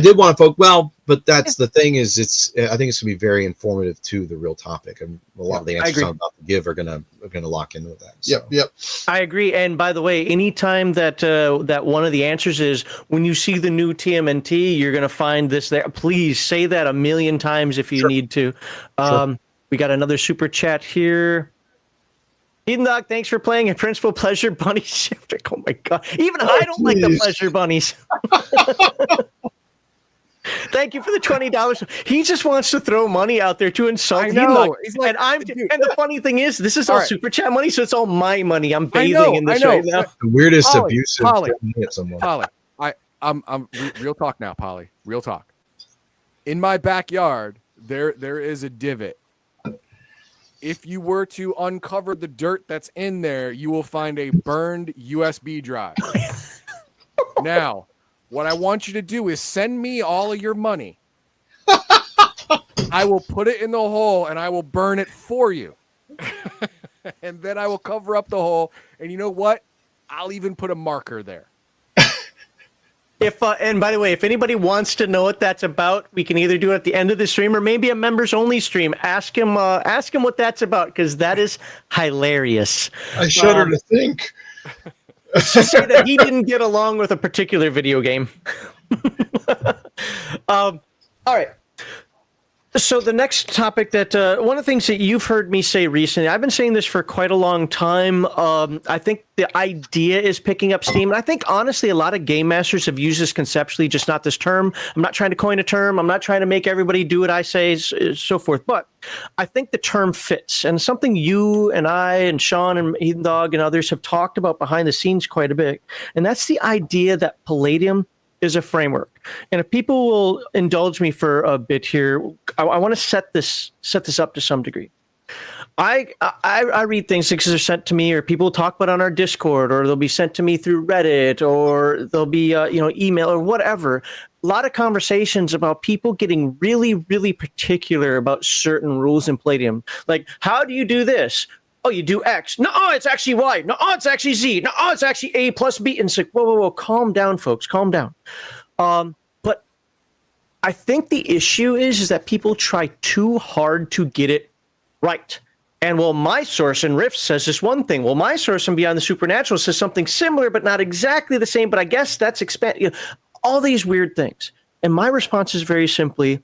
did want to focus. Well, but that's the thing is, I think it's going to be very informative to the real topic, and a lot of the answers I'm about to give are going to lock in with that. So. Yep. I agree. And by the way, anytime that one of the answers is when you see the new TMNT, you're going to find this there. Please say that a million times if you need to. We got another super chat here. Eden Dog, thanks for playing in Principal Pleasure Bunny Shifter. Oh my God. Even I don't like the Pleasure Bunnies. Thank you for the $20. He just wants to throw money out there to insult. I know. And the funny thing is, this is all super chat money, so it's all my money. I'm bathing in this right now. The weirdest abusive Polly, at someone. Polly, I'm real talk now, Polly. Real talk. In my backyard, there is a divot. If you were to uncover the dirt that's in there, you will find a burned USB drive. Now, what I want you to do is send me all of your money. I will put it in the hole and I will burn it for you. And then I will cover up the hole. And you know what? I'll even put a marker there. And by the way, if anybody wants to know what that's about, we can either do it at the end of the stream or maybe a members only stream. Ask him what that's about, because that is hilarious. I shudder to think. Let's just say that he didn't get along with a particular video game. All right. So the next topic that one of the things that you've heard me say recently, I've been saying this for quite a long time. I think the idea is picking up steam. And I think, honestly, a lot of game masters have used this conceptually, just not this term. I'm not trying to coin a term. I'm not trying to make everybody do what I say, so forth. But I think the term fits. And something you and I and Sean and Eden Dog and others have talked about behind the scenes quite a bit. And that's the idea that Palladium is a framework. And if people will indulge me for a bit here, I want to set this up to some degree. I read things because they're sent to me, or people talk about on our Discord, or they'll be sent to me through Reddit, or they'll be email or whatever. A lot of conversations about people getting really, really particular about certain rules in Palladium. Like, how do you do this? Oh, you do X. No, it's actually Y. No, it's actually Z. No, it's actually A plus B. And it's like, whoa. Calm down, folks. Calm down. But I think the issue is that people try too hard to get it right. And my source in Rift says this one thing. Well, my source in Beyond the Supernatural says something similar, but not exactly the same. But I guess that's all these weird things. And my response is very simply,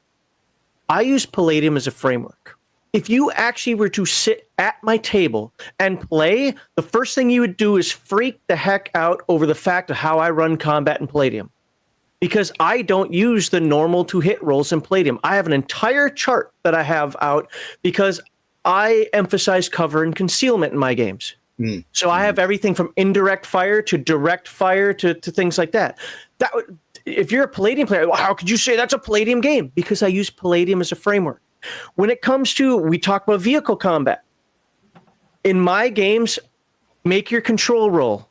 I use Palladium as a framework. If you actually were to sit at my table and play, the first thing you would do is freak the heck out over the fact of how I run combat in Palladium. Because I don't use the normal to hit rolls in Palladium. I have an entire chart that I have out because I emphasize cover and concealment in my games. So I have everything from indirect fire to direct fire to things like that. If you're a Palladium player, how could you say that's a Palladium game? Because I use Palladium as a framework. When it comes to, we talk about vehicle combat. In my games, make your control roll.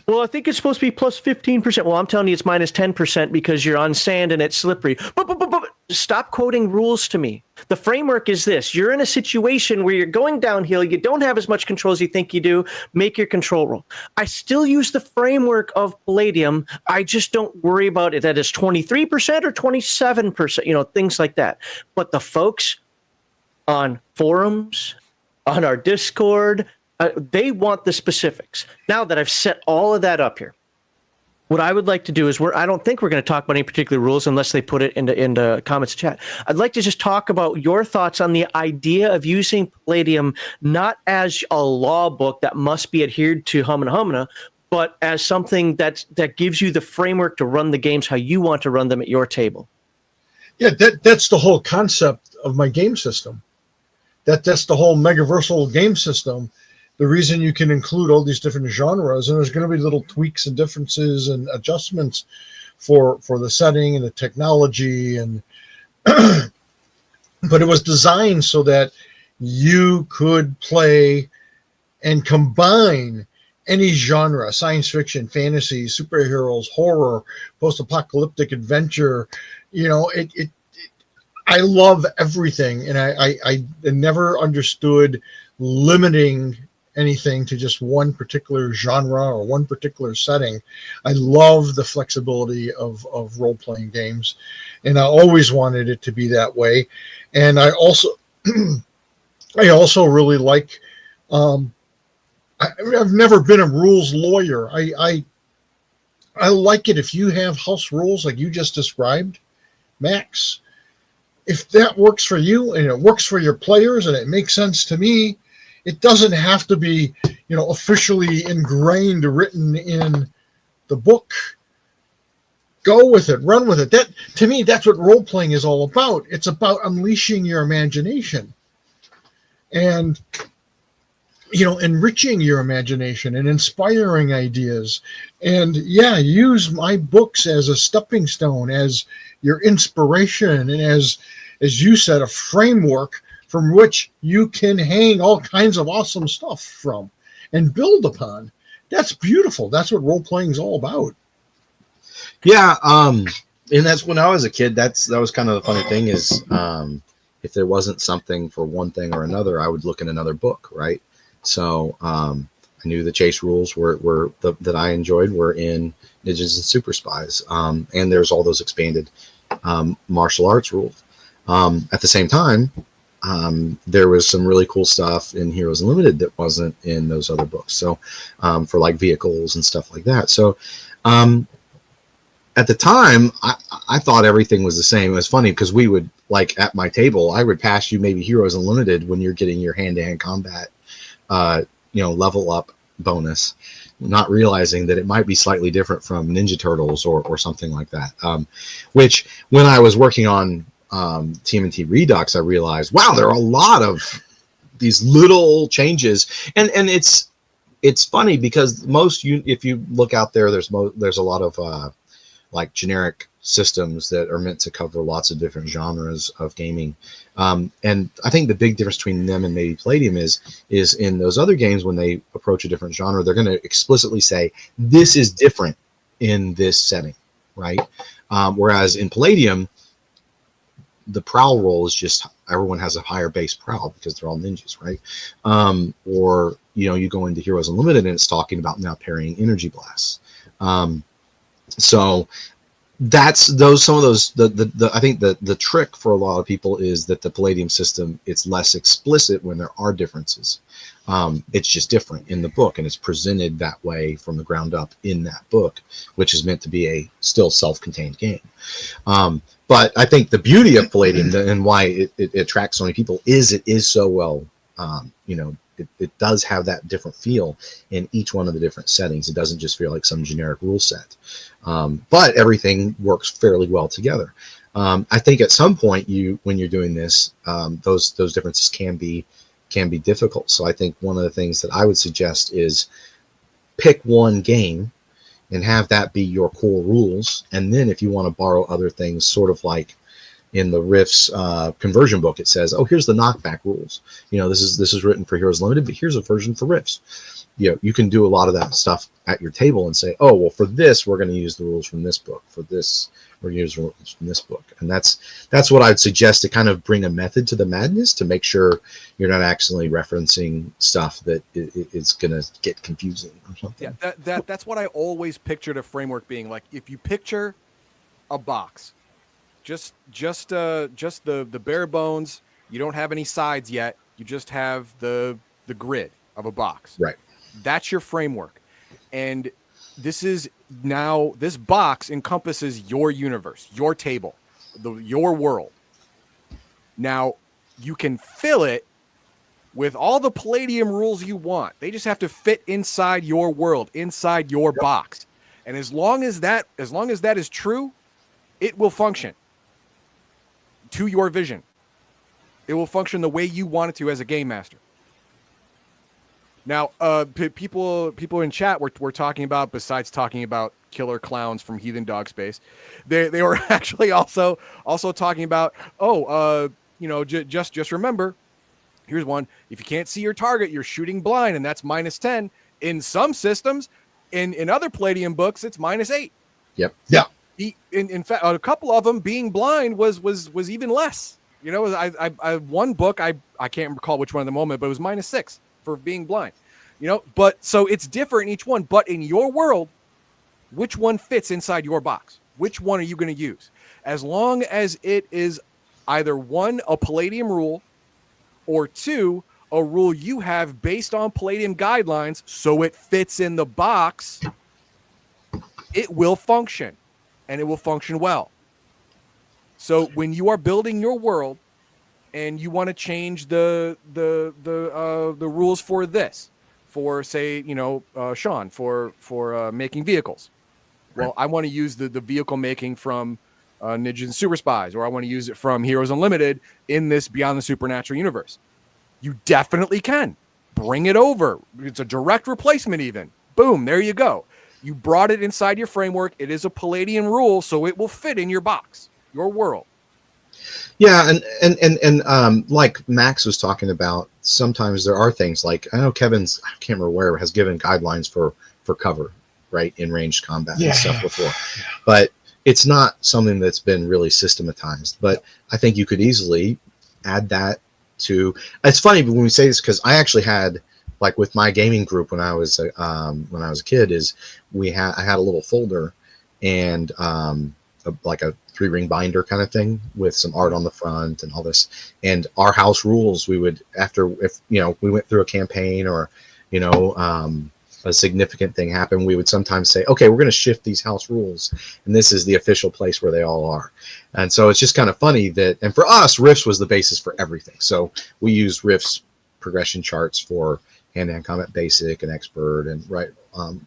Well, I think it's supposed to be plus 15%. Well, I'm telling you it's minus 10% because you're on sand and it's slippery. But stop quoting rules to me. The framework is this. You're in a situation where you're going downhill. You don't have as much control as you think you do. Make your control roll. I still use the framework of Palladium. I just don't worry about it that it's 23% or 27%, things like that. But the folks on forums, on our Discord, they want the specifics. Now that I've set all of that up here, what I would like to do is I don't think we're going to talk about any particular rules unless they put it into comments chat. I'd like to just talk about your thoughts on the idea of using Palladium not as a law book that must be adhered to humana, but as something that gives you the framework to run the games how you want to run them at your table. Yeah, that's the whole concept of my game system. That's the whole Megaversal game system. The reason you can include all these different genres, and there's going to be little tweaks and differences and adjustments for the setting and the technology, and but it was designed so that you could play and combine any genre: science fiction, fantasy, superheroes, horror, post-apocalyptic adventure. I love everything, and I never understood limiting anything to just one particular genre or one particular setting. I love the flexibility of role-playing games, and I always wanted it to be that way. And I also I also really like I've never been a rules lawyer. I like it if you have house rules like you just described, Max. If that works for you and it works for your players and it makes sense to me, it doesn't have to be, officially ingrained, written in the book. Go with it, run with it. That, to me, that's what role playing is all about. It's about unleashing your imagination and, enriching your imagination and inspiring ideas. And use my books as a stepping stone, as your inspiration, and as you said, a framework from which you can hang all kinds of awesome stuff from and build upon. That's beautiful. That's what role playing is all about. Yeah, and that's when I was a kid. That was kind of the funny thing is, if there wasn't something for one thing or another, I would look in another book, right? So I knew the chase rules that I enjoyed were in Ninjas and Super Spies, and there's all those expanded martial arts rules. At the same time, there was some really cool stuff in Heroes Unlimited that wasn't in those other books. So for like vehicles and stuff like that. So at the time, I thought everything was the same. It was funny because we would, like at my table, I would pass you maybe Heroes Unlimited when you're getting your hand-to-hand combat, level up bonus, not realizing that it might be slightly different from Ninja Turtles or something like that. Which when I was working on TMNT Redux, I realized, wow, there are a lot of these little changes, and it's funny because if you look out there, there's a lot of like generic systems that are meant to cover lots of different genres of gaming, and I think the big difference between them and maybe Palladium is in those other games, when they approach a different genre, they're going to explicitly say this is different in this setting, right? Whereas in Palladium, the prowl roll is just everyone has a higher base prowl because they're all ninjas, right? Or you go into Heroes Unlimited and it's talking about now parrying energy blasts. So that's some of those. I think the trick for a lot of people is that the Palladium system, it's less explicit when there are differences. It's just different in the book, and it's presented that way from the ground up in that book, which is meant to be a still self-contained game. But I think the beauty of Palladium and why it attracts so many people is it is so well, it does have that different feel in each one of the different settings. It doesn't just feel like some generic rule set, but everything works fairly well together. I think at some point when you're doing this, those differences can be difficult. So I think one of the things that I would suggest is pick one game and have that be your core rules. And then if you want to borrow other things, sort of like in the Rifts conversion book, it says, oh, here's the knockback rules. This is written for Heroes Limited, but here's a version for Rifts. You can do a lot of that stuff at your table and say, oh, well, for this, we're going to use the rules from this book. For this, we're going to use rules from this book. And that's what I'd suggest, to kind of bring a method to the madness, to make sure you're not accidentally referencing stuff that it's going to get confusing or something. Yeah, that's what I always pictured a framework being like. If you picture a box, just the bare bones, you don't have any sides yet. You just have the grid of a box. Right. That's your framework. And this box encompasses your universe, your table, your world. Now, you can fill it with all the Palladium rules you want. They just have to fit inside your world, inside your box. And as long as that is true, it will function to your vision. It will function the way you want it to as a game master. Now, people in chat were talking about, besides talking about killer clowns from Heathen Dog Space, they were actually also talking about, just remember, here's one. If you can't see your target, you're shooting blind, and that's -10. In some systems, in other Palladium books, it's -8. Yep. Yeah. In fact, a couple of them being blind was even less. I one book, I can't recall which one at the moment, but it was -6 for being blind. But so it's different in each one. But in your world, which one fits inside your box? Which one are you going to use? As long as it is either one, a Palladium rule, or two, a rule you have based on Palladium guidelines, so it fits in the box, it will function, and it will function well. So when you are building your world and you want to change the rules for this, for say, Sean, for making vehicles. Well, I want to use the vehicle making from Ninjas and Super Spies, or I want to use it from Heroes Unlimited in this Beyond the Supernatural universe. You definitely can. Bring it over. It's a direct replacement even. Boom, there you go. You brought it inside your framework. It is a Palladium rule, so it will fit in your box, your world. Yeah, and like Max was talking about, sometimes there are things like, I know Kevin's, I can't remember where, has given guidelines for cover, right, in ranged combat and stuff before. But it's not something that's been really systematized. But I think you could easily add that to. It's funny when we say this, because I actually had, like with my gaming group when I was a kid, I had a little folder and like a 3-ring binder kind of thing with some art on the front and all this. And our house rules, we would, if we went through a campaign or a significant thing happened, we would sometimes say, okay, we're going to shift these house rules, and this is the official place where they all are. And so it's just kind of funny that, and for us, Rifts was the basis for everything. So we use Rifts progression charts for hand-to-hand combat basic and expert and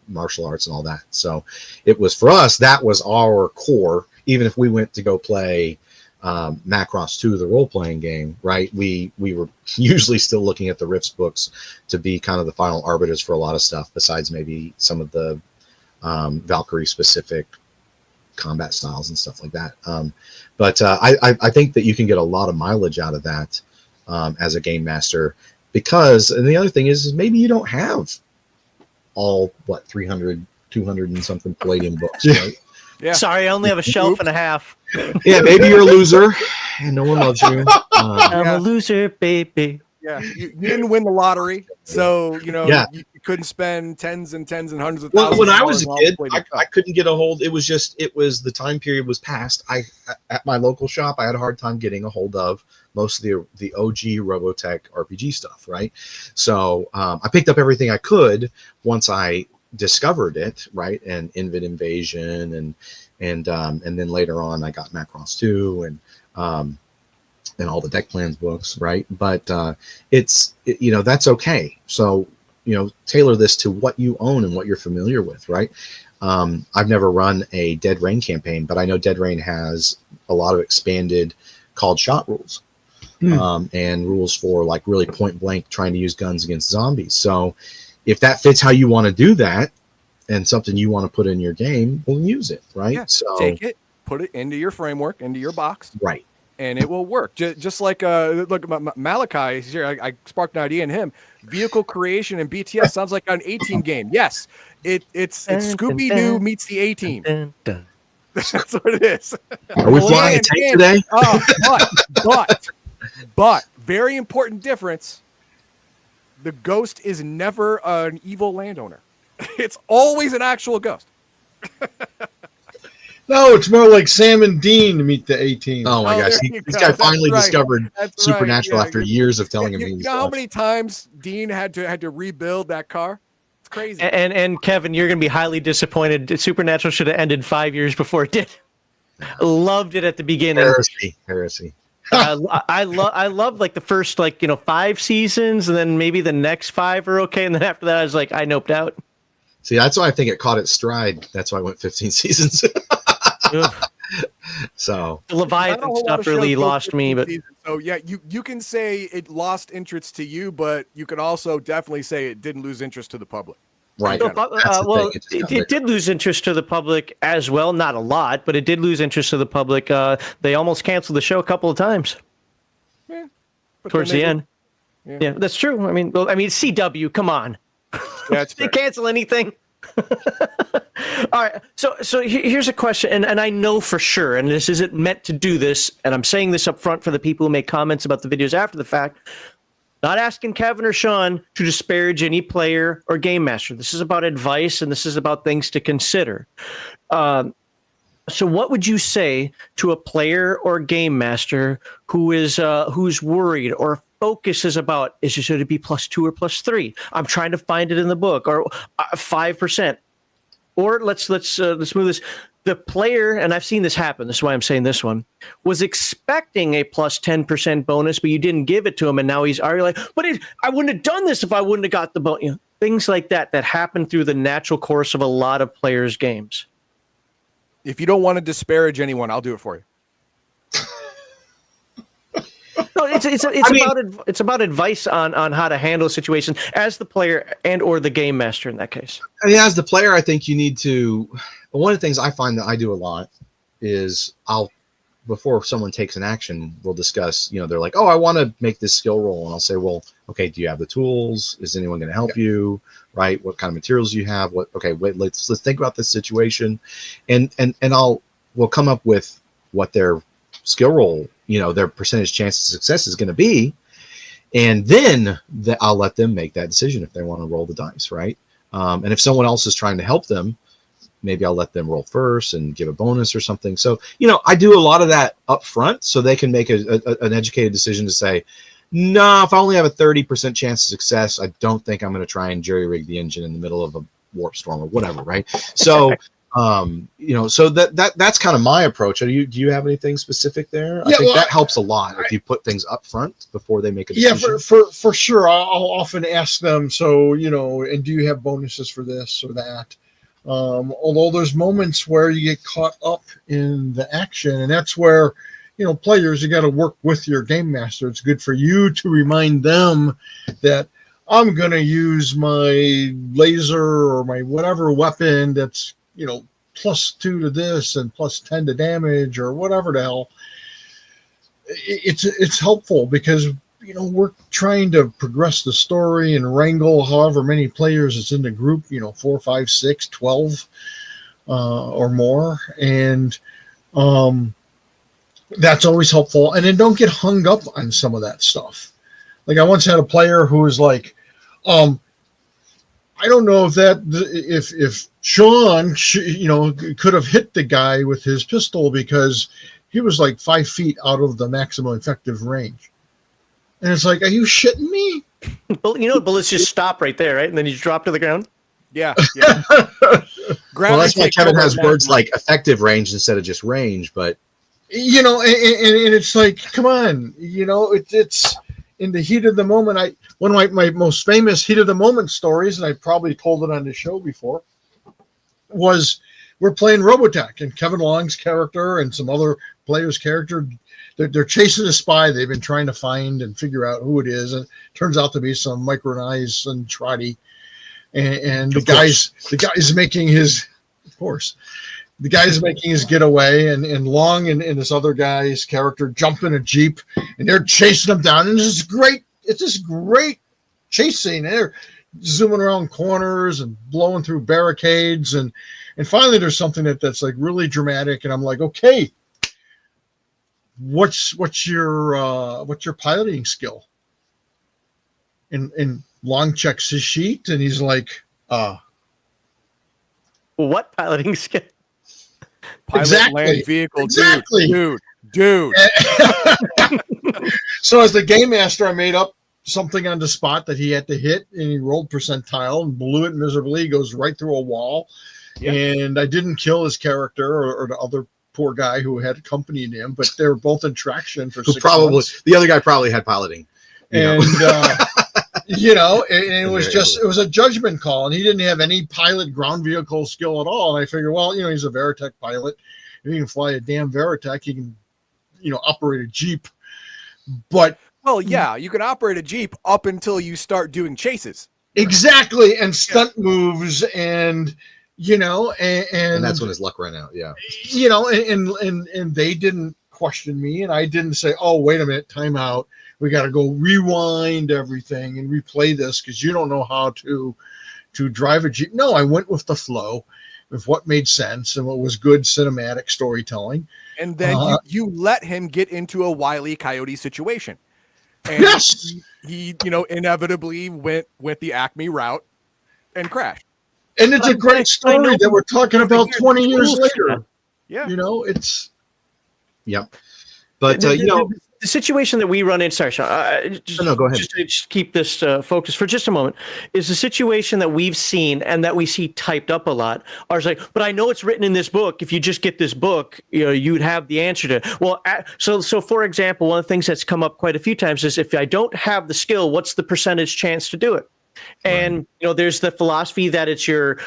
martial arts and all that. So it was, for us, that was our core. Even if we went to go play Macross 2, the role-playing game, right? We were usually still looking at the Rifts books to be kind of the final arbiters for a lot of stuff, besides maybe some of the Valkyrie-specific combat styles and stuff like that. But I think that you can get a lot of mileage out of that as a game master, because, and the other thing is maybe you don't have all, 300, 200 and something Palladium books, right? Yeah. Sorry, I only have a shelf and a half. Yeah, maybe you're a loser and no one loves you. I'm a loser, baby. Yeah, you didn't win the lottery, so you couldn't spend tens and hundreds of thousands. Well, when I was a kid, I couldn't get a hold. It was the time period was past. At my local shop, I had a hard time getting a hold of most of the OG Robotech RPG stuff, right? So I picked up everything I could once I discovered it, right? And Invid Invasion and then later on I got Macross 2 and all the deck plans books, right? But that's okay. So tailor this to what you own and what you're familiar with, right? I've never run a Dead Rain campaign, but I know Dead Rain has a lot of expanded called shot rules. And rules for like really point blank trying to use guns against zombies. So if that fits how you want to do that and something you want to put in your game, we'll use it, right? Yeah, so take it, put it into your framework, into your box, right? And it will work. Just like look, Malachi is here. I sparked an idea in him. Vehicle creation and BTS sounds like an A-Team game. Yes, it's Scooby-Doo meets the A-Team. That's what it is. Are we flying a tank today? But very important difference. The ghost is never an evil landowner. It's always an actual ghost. No, it's more like Sam and Dean meet the A-Team. Oh my gosh, this guy finally discovered Supernatural after years of telling him. You know how many times Dean had to rebuild that car? It's crazy. And Kevin, you're going to be highly disappointed. Supernatural should have ended 5 years before it did. Loved it at the beginning. Heresy. I love like the first 5 seasons, and then maybe the next 5 are okay, and then after that I was like, I noped out. See, that's why I think it caught its stride. That's why I went 15 seasons. So the Leviathan stuff really lost me, but so yeah, you can say it lost interest to you, but you could also definitely say it didn't lose interest to the public. Right. It did lose interest to the public as well. Not a lot, but it did lose interest to the public. They almost canceled the show a couple of times. Yeah, towards the end. Yeah, that's true. I mean, CW, come on. Yeah, they cancel anything. All right. So here's a question, and I know for sure, and this isn't meant to do this, and I'm saying this up front for the people who make comments about the videos after the fact. Not asking Kevin or Sean to disparage any player or game master. This is about advice, and this is about things to consider. So what would you say to a player or game master who is who's worried or focuses about, should it be +2 or +3? I'm trying to find it in the book, or 5%. Or let's move this. The player, and I've seen this happen, this is why I'm saying this one, was expecting a +10% bonus, but you didn't give it to him, and now he's already like, but I wouldn't have done this if I wouldn't have got the bonus. You know, things like that happen through the natural course of a lot of players' games. If you don't want to disparage anyone, I'll do it for you. No, it's about advice on how to handle a situation as the player and or the game master in that case. I mean, as the player, I think you need to. One of the things I find that I do a lot is before someone takes an action, we'll discuss. You know, they're like, "Oh, I want to make this skill roll," and I'll say, "Well, okay, do you have the tools? Is anyone going to help you? Right? What kind of materials do you have? Wait, let's think about this situation, and we'll come up with what their skill roll, you know, their percentage chance of success is going to be, and then I'll let them make that decision if they want to roll the dice, right? And if someone else is trying to help them, maybe I'll let them roll first and give a bonus or something. So, you know, I do a lot of that up front so they can make an educated decision to say, no, if I only have a 30% chance of success, I don't think I'm going to try and jerry-rig the engine in the middle of a warp storm or whatever, right? So, you know, so that's kind of my approach. Do you have anything specific there? I think that helps a lot if you put things up front before they make a decision. Yeah, for sure. I'll often ask them, so, you know, and do you have bonuses for this or that? Although there's moments where you get caught up in the action, and that's where, you know, players, you got to work with your game master. It's good for you to remind them that I'm going to use my laser or my whatever weapon that's, you know, +2 to this and +10 to damage or whatever the hell. It's helpful because, you know, we're trying to progress the story and wrangle however many players is in the group, you know, 4, 5, 6, 12 or more. And that's always helpful. And then don't get hung up on some of that stuff. Like I once had a player who was like, I don't know if Sean, you know, could have hit the guy with his pistol because he was like 5 feet out of the maximum effective range. And it's like, are you shitting me? Well, you know, bullets just stop right there, right? And then you drop to the ground. Yeah. Well, that's why Kevin has words like effective range instead of just range. But you know, and it's like, come on, you know, it's in the heat of the moment. One of my most famous heat of the moment stories, and I probably told it on the show before, was we're playing Robotech, and Kevin Long's character and some other players' character, they're chasing a spy they've been trying to find and figure out who it is, and it turns out to be some Micronized and Trotty, and the guy's making his, of course, the guy's making his getaway, and Long and this other guy's character jump in a Jeep, and they're chasing him down, and it's this great chase scene. They're zooming around corners and blowing through barricades, and finally there's something that's like really dramatic, and I'm like, okay, what's your piloting skill? And Long checks his sheet, and he's like, what piloting skill? Pilot land vehicle, dude. So as the game master, I made up something on the spot that he had to hit, and he rolled percentile and blew it miserably. He goes right through a wall. Yep. And I didn't kill his character or the other poor guy who had accompanied him, but they were both in traction for 6 months. The other guy probably had piloting. You know, and it was a judgment call, and he didn't have any pilot ground vehicle skill at all. And I figured, well, you know, he's a Veritech pilot. If he can fly a damn Veritech, he can, you know, operate a Jeep. But well, yeah, you can operate a Jeep up until you start doing chases. Exactly, and stunt moves, and you know, and that's when his luck ran out. Yeah, you know, and they didn't question me, and I didn't say, oh, wait a minute, time out. We got to go rewind everything and replay this because you don't know how to drive a Jeep. No, I went with the flow of what made sense and what was good cinematic storytelling. And then you let him get into a Wile E. Coyote situation. And Yes. he inevitably went with the Acme route and crashed. And it's a great story that we're talking about 20 years later. Yeah. It's. Yep. But the situation that we run in, sorry, Sean, no, go ahead. Just keep this focused for just a moment, is the situation that we've seen and that we see typed up a lot are like, but I know it's written in this book. If you just get this book, you'd have the answer to it. Well, so for example, one of the things that's come up quite a few times is if I don't have the skill, what's the percentage chance to do it? And there's the philosophy that it's your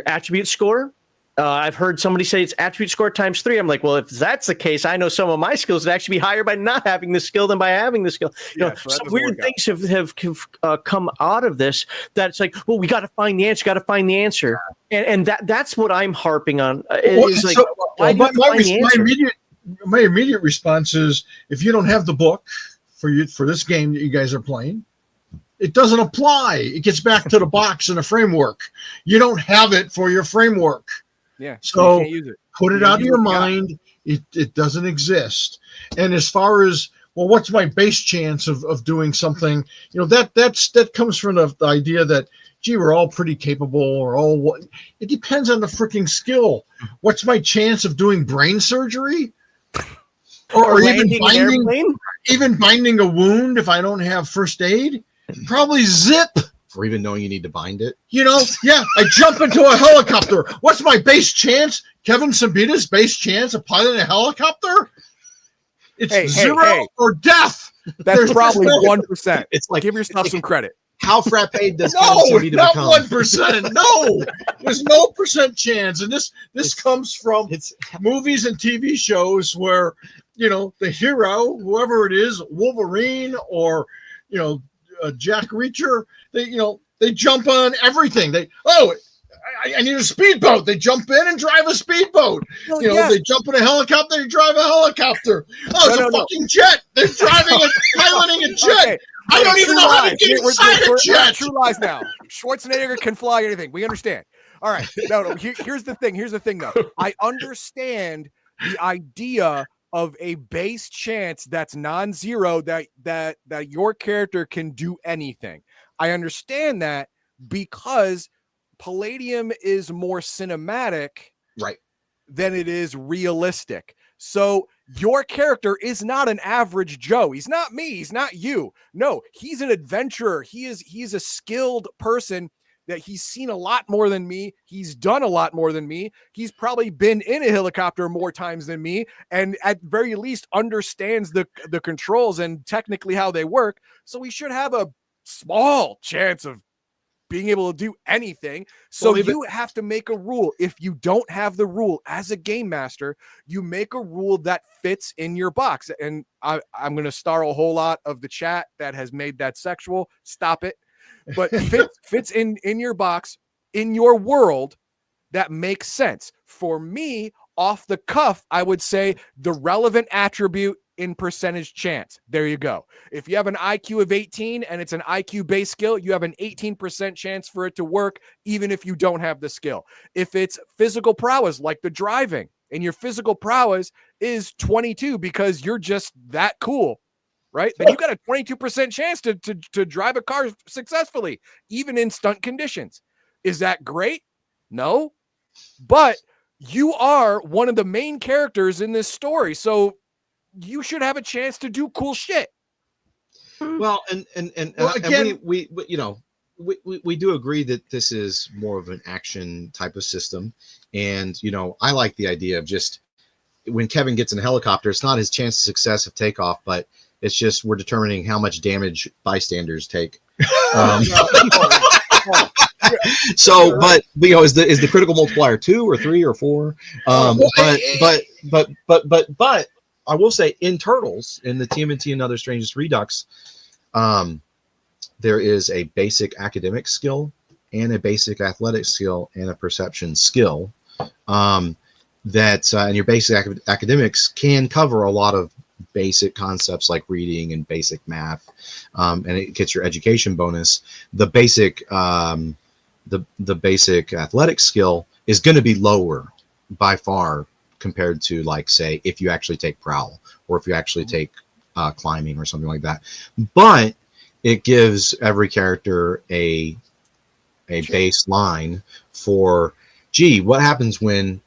attribute score. I've heard somebody say it's attribute score times 3. I'm like, well, if that's the case, I know some of my skills would actually be higher by not having the skill than by having the skill. Some weird things have come out of this that it's like, well, we got to find the answer. And that's what I'm harping on. My immediate response is, if you don't have the book for this game that you guys are playing, it doesn't apply. It gets back to the box and the framework. You don't have it for your framework. Yeah. So you can't use it. Put it out of your mind. It doesn't exist. And as far as, well, what's my base chance of doing something? That comes from the idea that, gee, we're all pretty capable, or all. It depends on the freaking skill. What's my chance of doing brain surgery? Or even binding a wound if I don't have first aid? Probably zip. Or even knowing you need to bind it. I jump into a helicopter. What's my base chance? Kevin Siembieda's base chance of piloting a helicopter? It's zero or death. That's probably 1%. It's like, give yourself some credit. How frappe does no, Siembieda not become? 1%. No, there's no percent chance. And this comes from movies and TV shows where the hero, whoever it is, Wolverine or Jack Reacher, they jump on everything. I need a speedboat. They jump in and drive a speedboat. They jump in a helicopter and drive a helicopter. It's a fucking jet. They're piloting a jet. Okay. I don't even know how to get inside a jet. True lies now. Schwarzenegger can fly anything. We understand. All right. No. Here's the thing, though. I understand the idea of a base chance that's non-zero that your character can do anything. I understand that because Palladium is more cinematic, right, than it is realistic. So your character is not an average Joe. He's not me. He's not you. No, he's an adventurer. He's a skilled person that he's seen a lot more than me. He's done a lot more than me. He's probably been in a helicopter more times than me, and at very least understands the controls and technically how they work. So we should have a small chance of being able to do anything. So you have to make a rule. If you don't have the rule as a game master, you make a rule that fits in your box. And I'm going to star a whole lot of the chat that has made that sexual. Stop it. But fits in your box, in your world, that makes sense. For me, off the cuff, I would say the relevant attribute in percentage chance. There you go. If you have an IQ of 18 and it's an IQ based skill, you have an 18% chance for it to work, even if you don't have the skill. If it's physical prowess, like the driving, and your physical prowess is 22 because you're just that cool, right? Then you got a 22% chance to drive a car successfully, even in stunt conditions. Is that great? No, but you are one of the main characters in this story. So you should have a chance to do cool shit. Well, and again, we do agree that this is more of an action type of system. And, I like the idea of just when Kevin gets in a helicopter, it's not his chance of success of takeoff, but it's just we're determining how much damage bystanders take. So, but is the critical multiplier 2 or 3 or 4? But I will say in Turtles, in the TMNT and Other Strangest Redux, there is a basic academic skill and a basic athletic skill and a perception skill. And your basic academics can cover a lot of basic concepts like reading and basic math, and it gets your education bonus. The basic basic athletic skill is going to be lower by far compared to, like, say, if you actually take Prowl or if you actually take climbing or something like that. But it gives every character a baseline for, gee, what happens when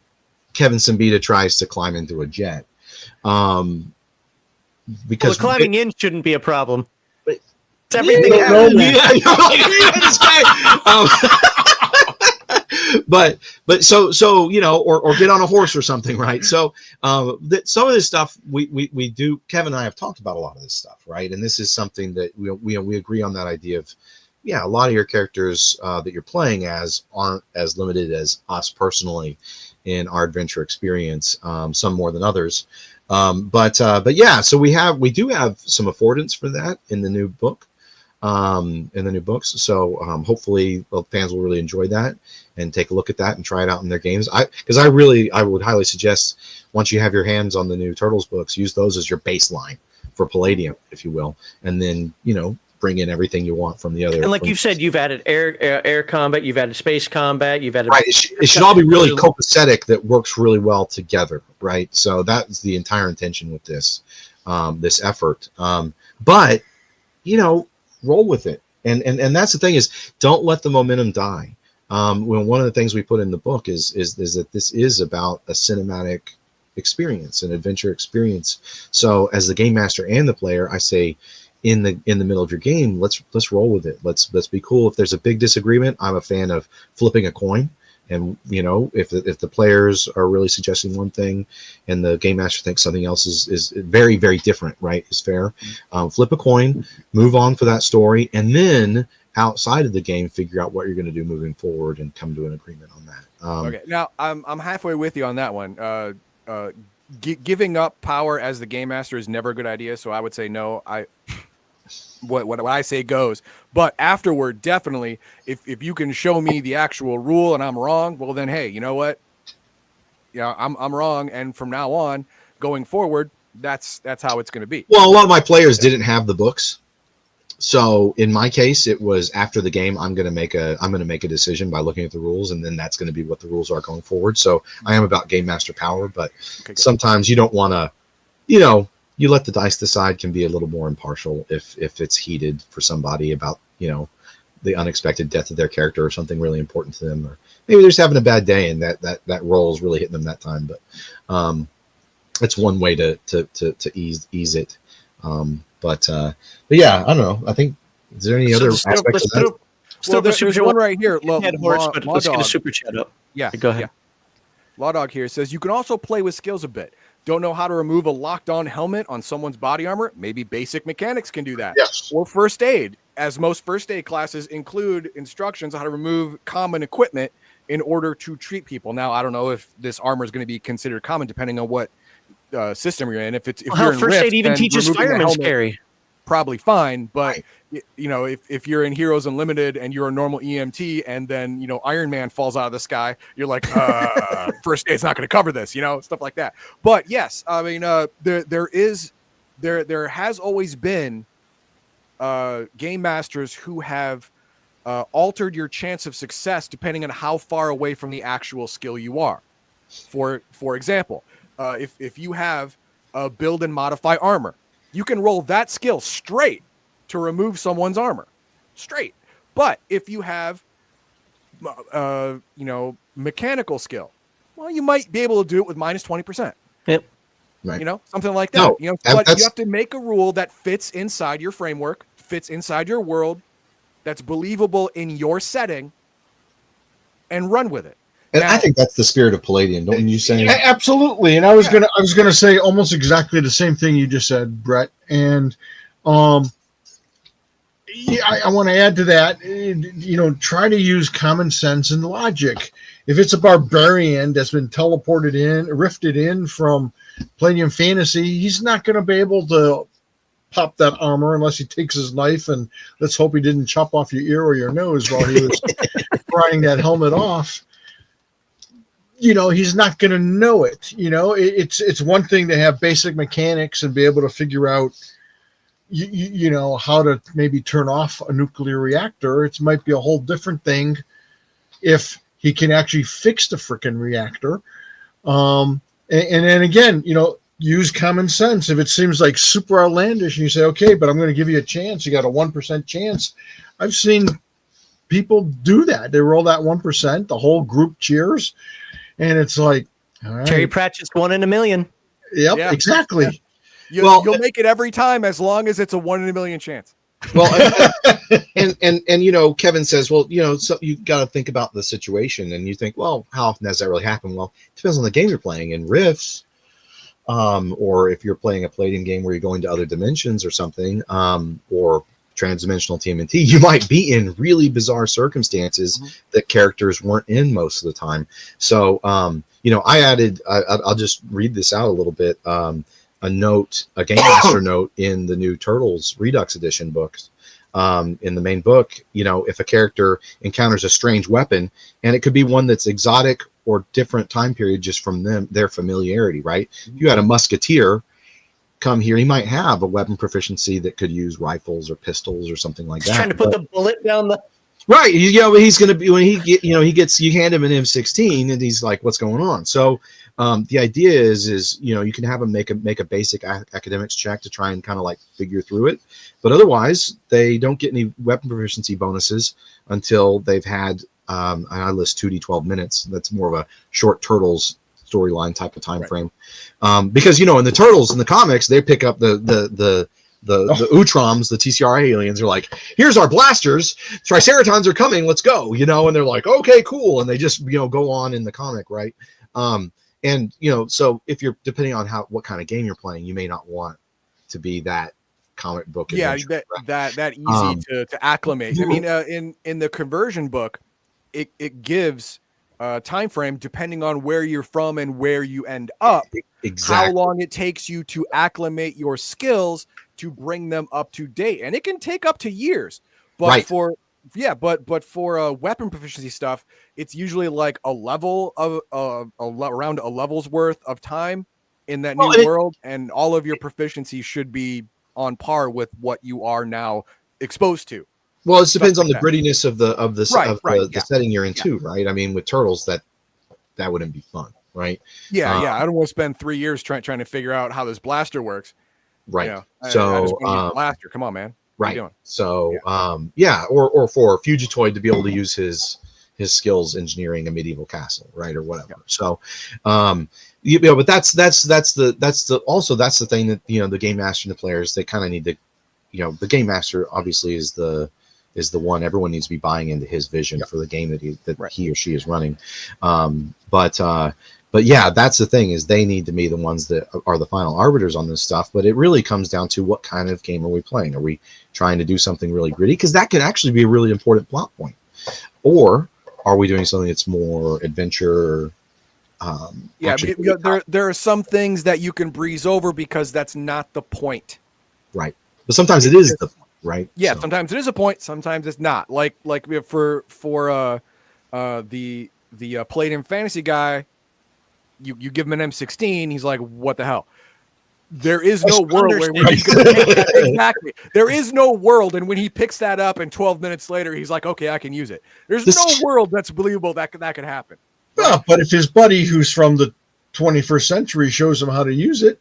Kevin Siembieda tries to climb into a jet? Because climbing in shouldn't be a problem. But, it's everything. But so or get on a horse or something, right? So some of this stuff we do. Kevin and I have talked about a lot of this stuff, right? And this is something that we agree on, that idea of, a lot of your characters that you're playing as aren't as limited as us personally in our adventure experience. Some more than others, but yeah. So we do have some affordance for that in the new book. In the new books. So hopefully fans will really enjoy that and take a look at that and try it out in their games. I would highly suggest, once you have your hands on the new Turtles books, use those as your baseline for Palladium, if you will, and then bring in everything you want from the other. And like you said, you've added air combat, you've added space combat, you've added right. It should all be really copacetic, that works really well together, right? So that's the entire intention with this effort. But roll with it, and that's the thing, is don't let the momentum die. One of the things we put in the book is that this is about a cinematic experience, an adventure experience. So as the game master and the player, I say, in the middle of your game, let's roll with it. Let's be cool. If there's a big disagreement, I'm a fan of flipping a coin. And if the players are really suggesting one thing and the game master thinks something else is very, very different, right, is fair, flip a coin, move on for that story, and then outside of the game, figure out what you're going to do moving forward and come to an agreement on that. Okay, now I'm halfway with you on that one. Giving up power as the game master is never a good idea, so I would say no. What I say goes, but afterward, definitely, if you can show me the actual rule and I'm wrong, well then, hey, you know what? I'm wrong, and from now on, going forward, that's how it's going to be. Well, a lot of my players didn't have the books, so in my case, it was after the game. I'm going to make a decision by looking at the rules, and then that's going to be what the rules are going forward. So I am about game master power, but sometimes you don't want to, you let the dice decide, can be a little more impartial if it's heated for somebody about, the unexpected death of their character or something really important to them, or maybe they're just having a bad day and that roll is really hitting them that time. But that's one way to ease it. But yeah, I don't know. I think, is there any other aspects of that? Well, there's one right here. Let's get a super chat up. Yeah, go ahead. Yeah. Law Dog here says, you can also play with skills a bit. Don't know how to remove a locked-on helmet on someone's body armor? Maybe basic mechanics can do that. Yes. Or first aid, as most first aid classes include instructions on how to remove common equipment in order to treat people. Now, I don't know if this armor is going to be considered common depending on what system you're in. If you're in first Rift, aid even teaches firemen's carry. Probably fine, but if you're in Heroes Unlimited and you're a normal EMT and then Iron Man falls out of the sky, you're like, first aid's not going to cover this, stuff like that. But yes, I mean, there has always been game masters who have altered your chance of success depending on how far away from the actual skill you are. For example, if you have build and modify armor, you can roll that skill straight to remove someone's armor, straight. But if you have, mechanical skill, well, you might be able to do it with minus 20%. Yep. Right. Something like that. No, but you have to make a rule that fits inside your framework, fits inside your world, that's believable in your setting, and run with it. And I think that's the spirit of Palladium, don't you say? Absolutely. And I was gonna say almost exactly the same thing you just said, Brett. And I want to add to that. Try to use common sense and logic. If it's a barbarian that's been rifted in from Palladium Fantasy, he's not going to be able to pop that armor unless he takes his knife, and let's hope he didn't chop off your ear or your nose while he was prying that helmet off. He's not going to know it. It's one thing to have basic mechanics and be able to figure out, how to maybe turn off a nuclear reactor. It might be a whole different thing if he can actually fix the frickin' reactor. And then again, use common sense. If it seems like super outlandish and you say, okay, but I'm going to give you a chance, you got a 1% chance. I've seen people do that. They roll that 1%, the whole group cheers, and it's like, all right. Terry Pratchett's 1 in a million. Yep, Yeah. exactly. Yeah. You'll make it every time as long as it's a 1 in a million chance. Well, and Kevin says, well, so you got to think about the situation, and you think, well, how often does that really happen? Well, it depends on the game you're playing. In Rifts, or if you're playing a Palladium game where you're going to other dimensions or something, or transdimensional TMNT, you might be in really bizarre circumstances that characters weren't in most of the time. So, I added, I'll just read this out a little bit. A game master note in the new Turtles Redux Edition books. In the main book, if a character encounters a strange weapon, and it could be one that's exotic or different time period just from their familiarity, right? If you had a musketeer come here, he might have a weapon proficiency that could use rifles or pistols or something like that. Trying to put the bullet down the. Right, he's going to be, when you hand him an M16 and he's like, what's going on? So the idea is you can have him make a basic academics check to try and kind of like figure through it, but otherwise they don't get any weapon proficiency bonuses until they've had I list 2d12 minutes. That's more of a short Turtles storyline type of time frame, because in the Turtles in the comics they pick up the Utroms, the TCR aliens are like, here's our blasters, Triceratons are coming, let's go, and they're like, okay, cool, and they just go on in the comic, right? And so if you're depending on what kind of game you're playing, you may not want to be that comic book. Yeah, that easy to acclimate. I mean, in the conversion book, it gives time frame depending on where you're from and where you end up. Exactly. How long it takes you to acclimate your skills to bring them up to date, and it can take up to years. But right. but for weapon proficiency stuff, it's usually like a level of around a level's worth of time in that new world, and all of your proficiency should be on par with what you are now exposed to. Well, it depends on the grittiness of the setting you're in too, right? I mean, with Turtles, that wouldn't be fun, right? Yeah, I don't want to spend 3 years trying to figure out how this blaster works. Right. I just want to use blaster. Come on, man. Right. So, or for Fugitoid to be able to use his skills engineering a medieval castle, right, or whatever. Yeah. So, but that's the thing that the game master and the players, they kind of need to, the game master obviously is the one everyone needs to be buying into his vision for the game that he or she is running. But yeah, that's the thing, is they need to be the ones that are the final arbiters on this stuff. But it really comes down to what kind of game are we playing? Are we trying to do something really gritty? Because that could actually be a really important plot point. Or are we doing something that's more adventure? There are some things that you can breeze over because that's not the point. Right. But sometimes it is the point, right? Yeah, so. Sometimes it is a point. Sometimes it's not. Like for the Palladium fantasy guy, you give him an M16, he's like, what the hell? There is no world where he's going to pick that. Exactly. There is no world, and when he picks that up, and 12 minutes later, he's like, okay, I can use it. There's no world that's believable that could happen. Well, but if his buddy who's from the 21st century shows him how to use it,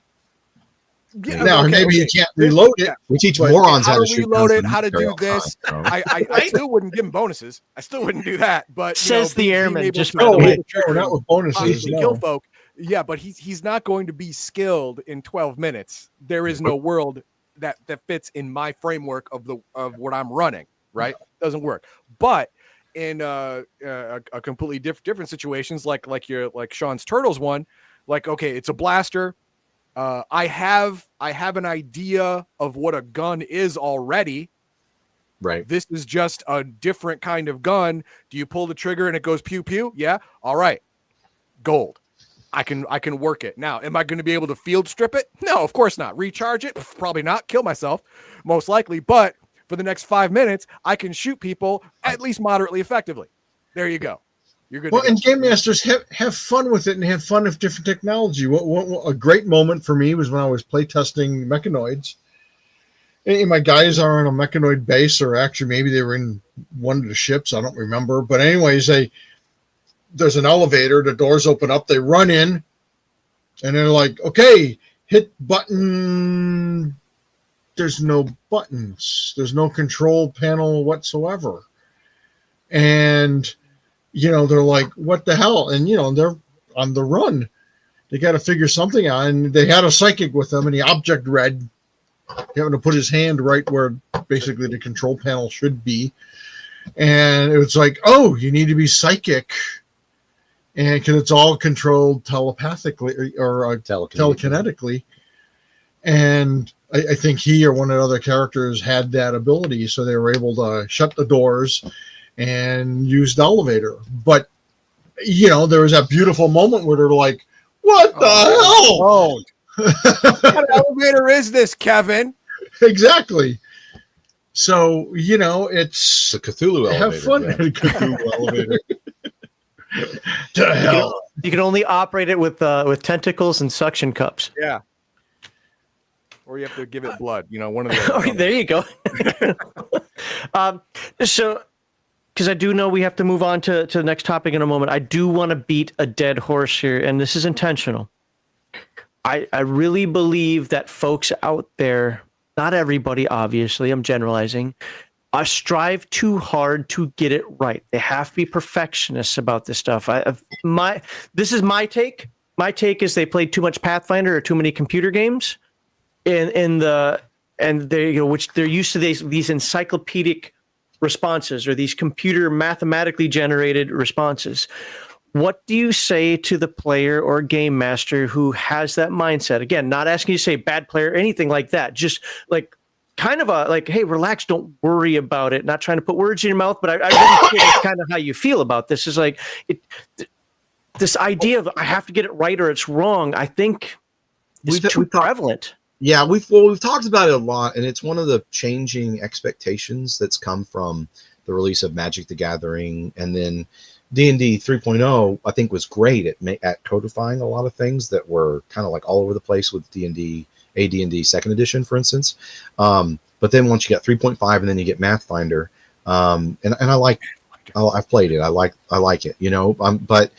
maybe you can't reload it. We teach morons how to reload it, how to do this. I still wouldn't give him bonuses. I still wouldn't do that. But says the airman, just not with bonuses. Kill folk. Yeah, but he's not going to be skilled in 12 minutes. There is no world that fits in my framework of what I'm running. Right? Doesn't work. But in a completely different situations, like Sean's Turtles one, like, okay, it's a blaster. I have an idea of what a gun is already. Right. This is just a different kind of gun. Do you pull the trigger and it goes pew pew? Yeah. All right. Gold. I can work it. Now, am I going to be able to field strip it? No, of course not. Recharge it? Probably not. Kill myself, most likely. But for the next 5 minutes, I can shoot people at least moderately effectively. There you go. You're good. Well, and game masters have fun with it and have fun with different technology. What a great moment for me was when I was playtesting Mechanoids. And my guys are on a Mechanoid base, or actually maybe they were in one of the ships. I don't remember. But anyways, there's an elevator. The doors open up. They run in. And they're like, okay, hit button. There's no buttons. There's no control panel whatsoever. And, they're like, what the hell? And, they're on the run. They got to figure something out. And they had a psychic with them, and the object read, having to put his hand right where basically the control panel should be. And it was like, oh, you need to be psychic. And because it's all controlled telepathically or telekinetically. And I think he or one of the other characters had that ability, so they were able to shut the doors and use the elevator. But, there was that beautiful moment where they're like, what the hell? What elevator is this, Kevin? Exactly. So, it's the Cthulhu elevator. Have fun at a Cthulhu elevator. To hell. You can only operate it with tentacles and suction cups. Yeah. Or you have to give it blood, one of the Oh, there you go. So, because I do know we have to move on to the next topic in a moment, I do want to beat a dead horse here, and this is intentional. I really believe that folks out there, not everybody, obviously, I'm generalizing, strive too hard to get it right. They have to be perfectionists about this stuff. This is my take. My take is they played too much Pathfinder or too many computer games. And they which they're used to these encyclopedic responses or these computer mathematically generated responses. What do you say to the player or game master who has that mindset? Again, not asking you to say bad player or anything like that. Just like kind of hey, relax, don't worry about it. Not trying to put words in your mouth, but I really think that's kind of how you feel about this. Is like this idea of I have to get it right or it's wrong. I think is too prevalent. Yeah, we've talked about it a lot, and it's one of the changing expectations that's come from the release of Magic the Gathering, and then D&D 3.0. I think was great at codifying a lot of things that were kind of like all over the place with D&D, AD&D Second Edition, for instance. But then once you get 3.5, and then you get Mathfinder, and I've played it. I like it, but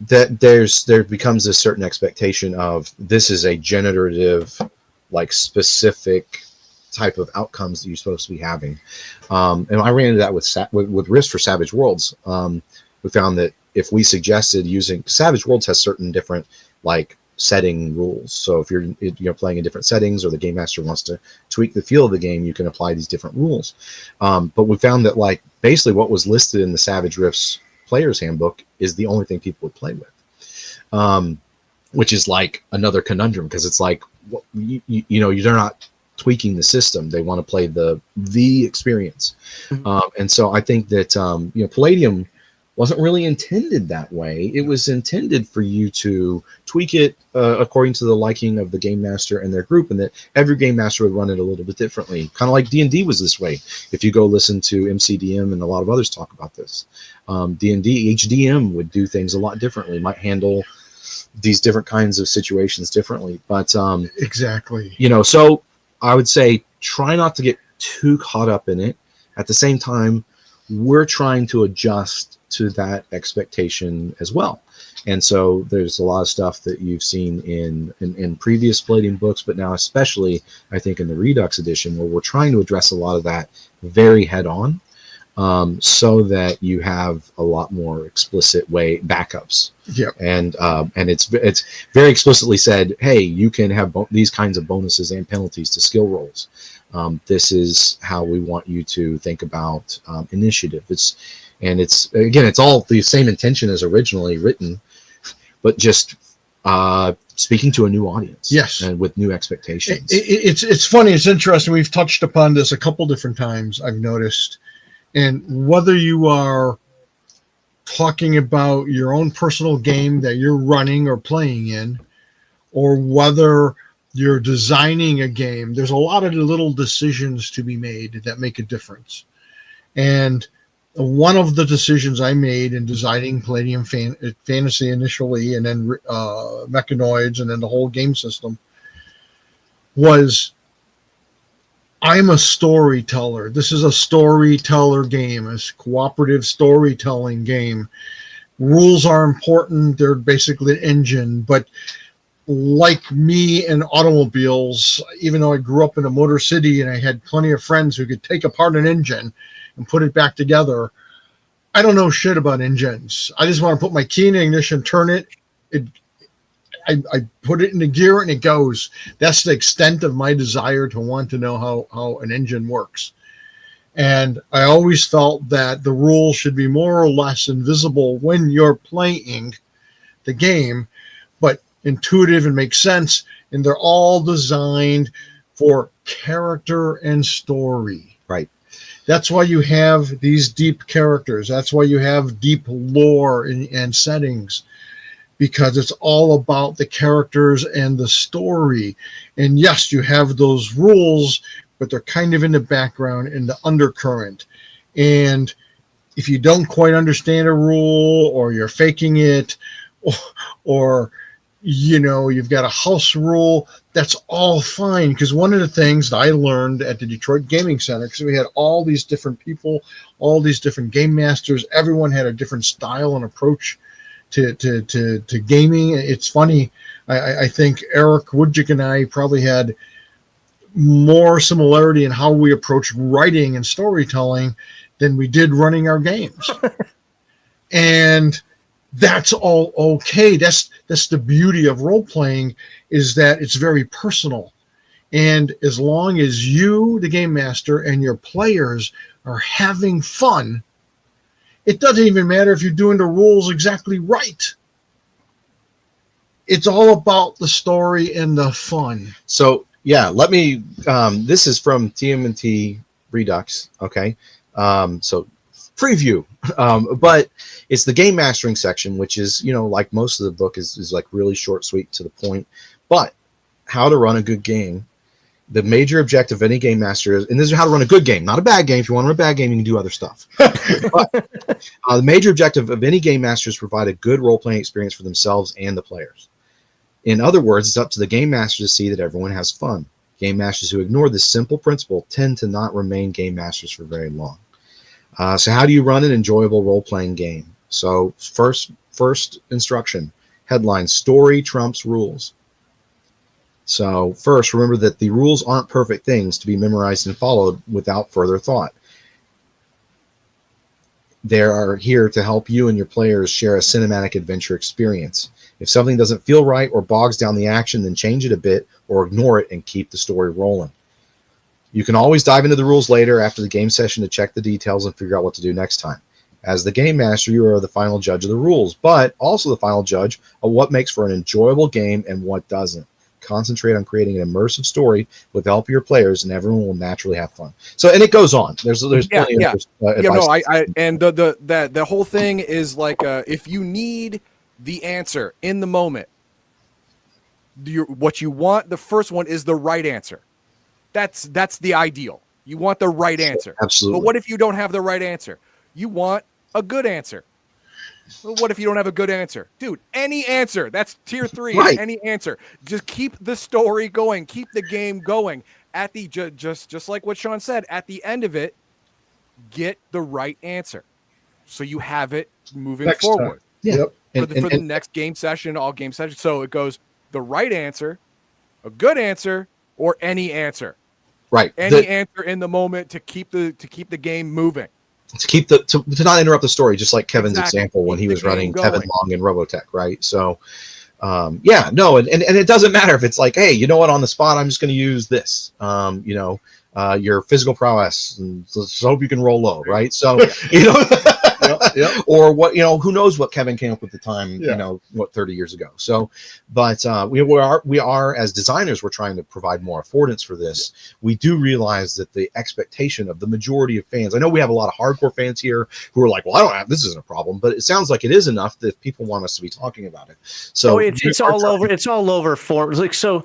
that there becomes this certain expectation of this is a generative, like specific type of outcomes that you're supposed to be having. And I ran into that with Risk for Savage Worlds. We found that if we suggested using Savage Worlds has certain different like setting rules. So if you're playing in different settings or the game master wants to tweak the feel of the game, you can apply these different rules. But we found that like basically what was listed in the Savage Rifts Player's Handbook is the only thing people would play with, which is like another conundrum because it's like you're not tweaking the system. They want to play the experience, and so I think that Palladium wasn't really intended that way. It was intended for you to tweak it according to the liking of the game master and their group, and that every game master would run it a little bit differently. Kind of like D&D was this way. If you go listen to MCDM and a lot of others talk about this, D&D, HDM would do things a lot differently, might handle these different kinds of situations differently. But exactly, so I would say try not to get too caught up in it. At the same time, we're trying to adjust to that expectation as well. And so there's a lot of stuff that you've seen in previous Palladium books, but now especially I think in the Redux edition, where we're trying to address a lot of that very head on, so that you have a lot more explicit way backups. Yeah. And it's very explicitly said, hey, you can have these kinds of bonuses and penalties to skill rolls. This is how we want you to think about initiative. It's all the same intention as originally written, but just speaking to a new audience. Yes, and with new expectations. It's funny. It's interesting. We've touched upon this a couple different times, I've noticed. And whether you are talking about your own personal game that you're running or playing in, or whether you're designing a game, there's a lot of little decisions to be made that make a difference. And one of the decisions I made in designing Palladium Fantasy initially, and then Mechanoids, and then the whole game system, was I'm a storyteller. This is a storyteller game, a cooperative storytelling game. Rules are important. They're basically an engine, but like me and automobiles, even though I grew up in a motor city and I had plenty of friends who could take apart an engine and put it back together, I don't know shit about engines. I just want to put my key in the ignition, turn it, I put it in the gear and it goes. That's the extent of my desire to want to know how an engine works. And I always felt that the rules should be more or less invisible when you're playing the game, but intuitive and make sense. And they're all designed for character and story. Right. That's why you have these deep characters. That's why you have deep lore and settings, because it's all about the characters and the story. And yes, you have those rules, but they're kind of in the background, in the undercurrent. And if you don't quite understand a rule, or you're faking it, or you've got a house rule, that's all fine. Because one of the things that I learned at the Detroit Gaming Center, because we had all these different people, all these different game masters, everyone had a different style and approach to gaming. It's funny. I think Eric Woodjick and I probably had more similarity in how we approach writing and storytelling than we did running our games. And that's all okay. That's the beauty of role playing, is that it's very personal. And as long as you, the game master, and your players are having fun, it doesn't even matter if you're doing the rules exactly right. It's all about the story and the fun. So yeah, let me. This is from TMNT Redux. Okay, so preview, but it's the game mastering section, which is like most of the book is like really short, sweet, to the point. But how to run a good game. The major objective of any game master is, and this is how to run a good game, not a bad game. If you want to run a bad game, you can do other stuff. But the major objective of any game master is provide a good role-playing experience for themselves and the players. In other words, it's up to the game master to see that everyone has fun. Game masters who ignore this simple principle tend to not remain game masters for very long. So how do you run an enjoyable role-playing game? So first instruction, headline, story trumps rules. So first, remember that the rules aren't perfect things to be memorized and followed without further thought. They are here to help you and your players share a cinematic adventure experience. If something doesn't feel right or bogs down the action, then change it a bit or ignore it and keep the story rolling. You can always dive into the rules later after the game session to check the details and figure out what to do next time. As the game master, you are the final judge of the rules, but also the final judge of what makes for an enjoyable game and what doesn't. Concentrate on creating an immersive story with the help of your players, and everyone will naturally have fun. So, and it goes on. There's plenty of advice. And the whole thing is like, if you need the answer in the moment, what you want, the first one is the right answer. That's the ideal. You want the right answer. Absolutely. But what if you don't have the right answer? You want a good answer. Well, what if you don't have a good answer? Dude, any answer. That's tier 3. Right. Any answer. Just keep the story going. Keep the game going. At the just like what Sean said, at the end of it, get the right answer. So you have it moving Next forward. time. Yep. For the next game session, all game sessions. So it goes the right answer, a good answer, or any answer. Right. Any answer in the moment to keep the game moving. To not interrupt the story, just like Kevin's Exactly. example when he was running going. Kevin Long in Robotech, right? So, and it doesn't matter if it's like, hey, you know what, on the spot, I'm just going to use this, your physical prowess, and let's hope you can roll low, right? So, Yep. or what, who knows what Kevin came up with at the time, 30 years ago. So, but we are as designers, we're trying to provide more affordance for this. We do realize that the expectation of the majority of fans, I know we have a lot of hardcore fans here who are like, well, this isn't a problem, but it sounds like it is enough that people want us to be talking about it. So it's all over forms. Like, so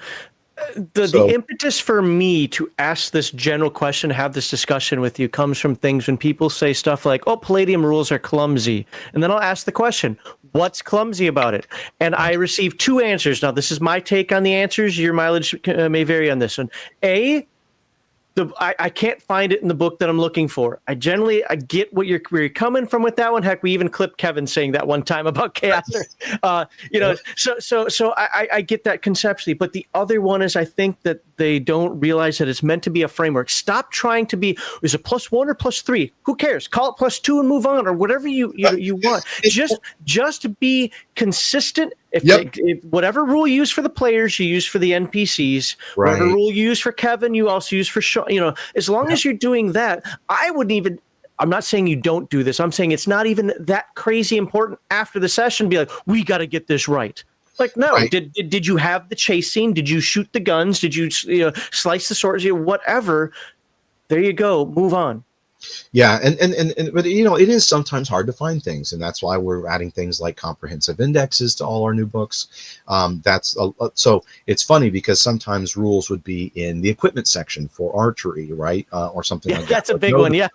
the impetus for me to ask this general question, have this discussion with you, comes from things when people say stuff like, oh, Palladium rules are clumsy. And then I'll ask the question, what's clumsy about it? And I receive 2 answers. Now, this is my take on the answers. Your mileage may vary on this one. A, I can't find it in the book that I'm looking for. I get where you're coming from with that one. Heck, we even clipped Kevin saying that one time about chaos. So I get that conceptually, but the other one is I think that they don't realize that it's meant to be a framework. Stop trying to be, is it +1 or +3? Who cares? Call it +2 and move on, or whatever you want. Just be consistent. If whatever rule you use for the players, you use for the NPCs. Right. Whatever rule you use for Kevin, you also use for Sean. As long as you're doing that, I'm not saying you don't do this. I'm saying it's not even that crazy important after the session. Be like, we got to get this right. Like, no, right. Did you have the chase scene? Did you shoot the guns? Did you slice the swords? Whatever. There you go. Move on. Yeah, but it is sometimes hard to find things, and that's why we're adding things like comprehensive indexes to all our new books. So it's funny because sometimes rules would be in the equipment section for archery, right, or something like that. That's a big one, yeah.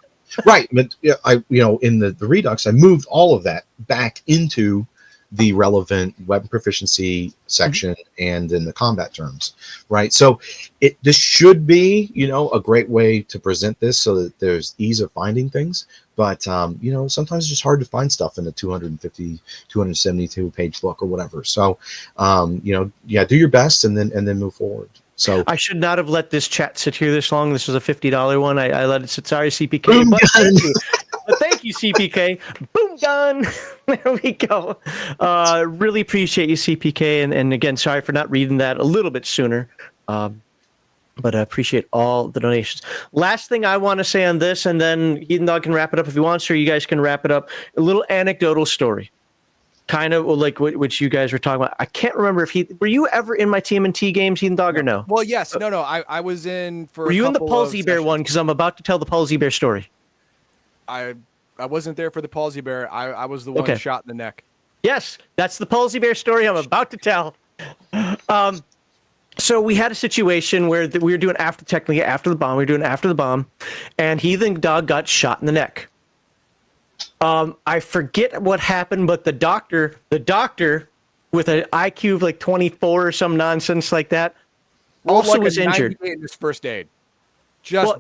Right, but in the Redux, I moved all of that back into the relevant weapon proficiency section and in the combat terms, right? So this should be, a great way to present this so that there's ease of finding things. But, sometimes it's just hard to find stuff in a 272 page book or whatever. So, do your best and then move forward. So I should not have let this chat sit here this long. This was a $50 one. I let it sit. Sorry, CPK. Boom, But thank you, CPK. Boom, done. There we go. Really appreciate you, CPK. And again, sorry for not reading that a little bit sooner. But I appreciate all the donations. Last thing I want to say on this, and then Heathen Dog can wrap it up if he wants, or you guys can wrap it up. A little anecdotal story. Kind of like which you guys were talking about. I can't remember if were you ever in my TMNT games, Heathen Dog, or no? Well, yes. No. I was in for. Were you in the Palsy Bear one? Because I'm about to tell the Palsy Bear story. I wasn't there for the Palsy Bear. I was the one shot in the neck. Yes, that's the Palsy Bear story I'm about to tell. So we had a situation where we were doing after the bomb. We were doing after the bomb, and Heathen Dog got shot in the neck. I forget what happened, but the doctor with an IQ of like 24 or some nonsense like that also was injured. In his first aid. Just